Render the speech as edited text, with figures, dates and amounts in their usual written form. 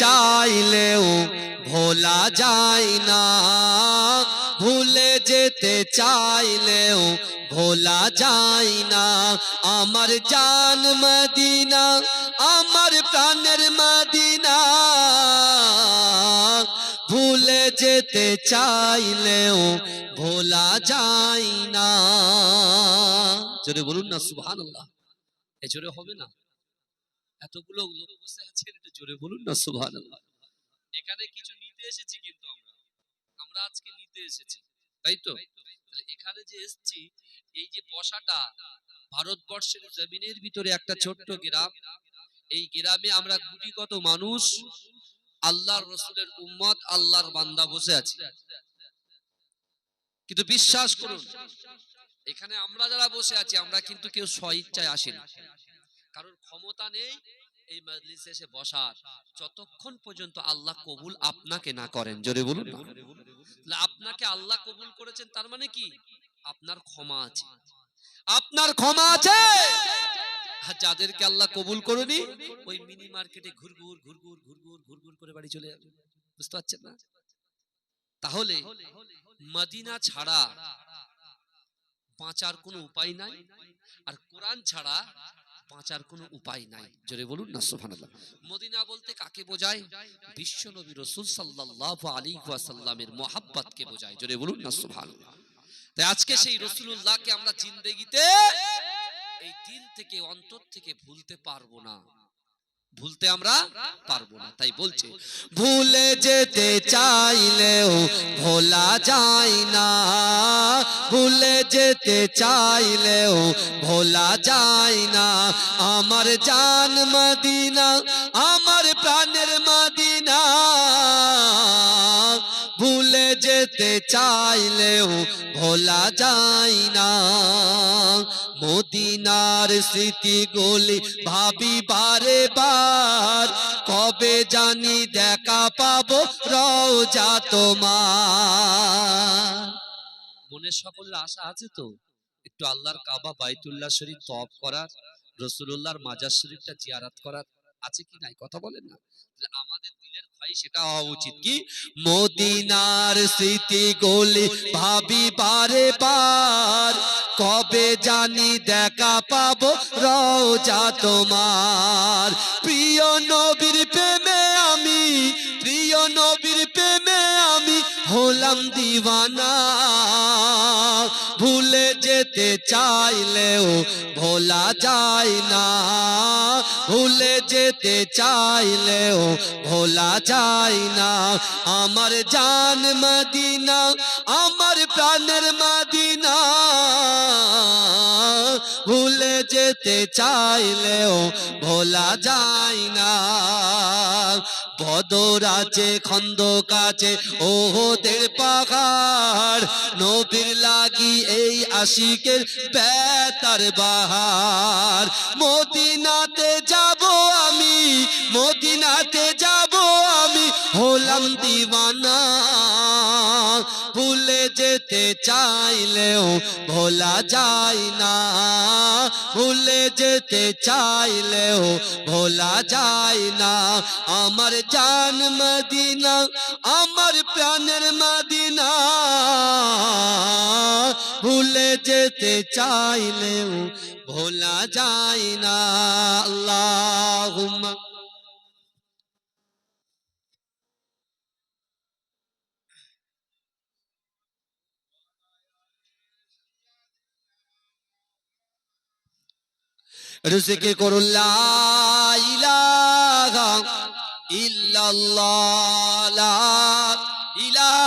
চাইলেও ভোলা যায় না, ভুলে যেতে চাইলেও ভোলা যায় না। আমার জান মদিনা, আমার প্রাণের মদিনা, ভুলে যেতে চাইলেও ভোলা যায় না। জোরে বলুন না সুবহানাল্লাহ। এ জোরে হবে না? এতগুলো লোক বসে আছেন, একটু জোরে বলুন না সুবহানাল্লাহ। এখানে কিছু নিতে এসেছি, কিন্তু আমরা আজকে নিতে এসেছি, তাই তো? তাহলে এখানে যে এসেছি, এই যে বসাটা ভারতবর্ষের জমিনের ভিতরে একটা ছোট্ট গ্রাম, এই গ্রামে আমরা গুটিগত মানুষ, আল্লাহর রাসূলের উম্মত, আল্লাহর বান্দা বসে আছি। কিন্তু বিশ্বাস করুন, এখানে আমরা যারা বসে আছি, আমরা কিন্তু কেউ স্বইচ্ছায় আসিনি, কারণ ক্ষমতা নেই এই মাজলিসে এসে বসার, যতক্ষণ পর্যন্ত আল্লাহ কবুল আপনাকে না করেন। জোরে বলুন না। আপনাকে আল্লাহ কবুল করেছেন, তার মানে কি? আপনার ক্ষমা আছে, আপনার ক্ষমা আছে। আর যাদেরকে আল্লাহ কবুল করেনি, ওই মিনি মার্কেটে ঘুরঘুর ঘুরঘুর ঘুরঘুর ঘুরঘুর করে বাড়ি চলে যাবে। বুঝতে পারছেন না? তাহলে মদিনা ছাড়া বাঁচার কোনো উপায় নাই, আর কোরআন ছাড়া বাঁচার কোনো উপায় নাই। জোরে বলুন না সুবহানাল্লাহ। মদিনা বলতে কাকে বোঝায়? বিশ্ব নবী রাসূল সাল্লাল্লাহু আলাইহি ওয়াসাল্লামের মহব্বতকে বোঝায়। জোরে বলুন না সুবহানাল্লাহ। তাই আজকে সেই রাসূলুল্লাহকে আমরা জিন্দেগিতে এই দিল থেকে, অন্তর থেকে ভুলতে পারবো না, ভুলতে আমরা পারবো না। তাই বলছে, ভুলে যেতে চাইলেও ভোলা যায় না, ভুলে যেতে চাইলেও ভোলা যায় না। আমার জান মদিনা, আমার প্রাণের মদিনা, ভুলে যেতে চাইলেও ভোলা যায় না। মদিনার স্মৃতিগুলি ভাবি বারে বার, কবে জানি দেখা পাবো রওজা তোমার। মনে সকল আশা আছে তো একটু আল্লাহর কাবা বাইতুল্লাহ শরীফ তওয়াফ করার, রাসূলুল্লাহর মাজার শরীফটা জিয়ারত করার? আছে কি নাই? কথা বলেন না। আমাদের দিলের খাই সেটা হওয়া উচিত কি, মদিনার স্মৃতিগুলি ভাবি বারে বার, কবে জানি দেখা পাবো রওজা তোমার। প্রিয় নবীর প্রেমে আমি, প্রিয় নবীর প্রেমে আমি হলাম দিওয়ানা, ভুলে যেতে চাইলেও ভোলা যায় না, ভুলে যেতে চাইলেও ভোলা যায় না। আমার জান মদিনা, আমার প্রাণের মদিনা, ভুলে যেতে চাইলেও ভোলা যায় না। বদর আছে, খন্দক আছে, ওহদের পাহাড়, নবীর লাগি এই আশিকের বেতার বাহার। মদিনাতে যাব আমি, মদিনাতে যাব আমি হলাম দিওয়ানা, ভুলে যেতে চাইলেও ভোলা যায় না, ভুলে যেতে চাইলেও ভোলা যায় না। আমার জান মদিনা, আমার প্রাণের মদিনা, ভুলে যেতে চাইলেও ভোলা যায় না। আল্লাহুম্মা রিজকে করুন লা ইলাহা ইল্লাল্লাহ, লা ইলাহা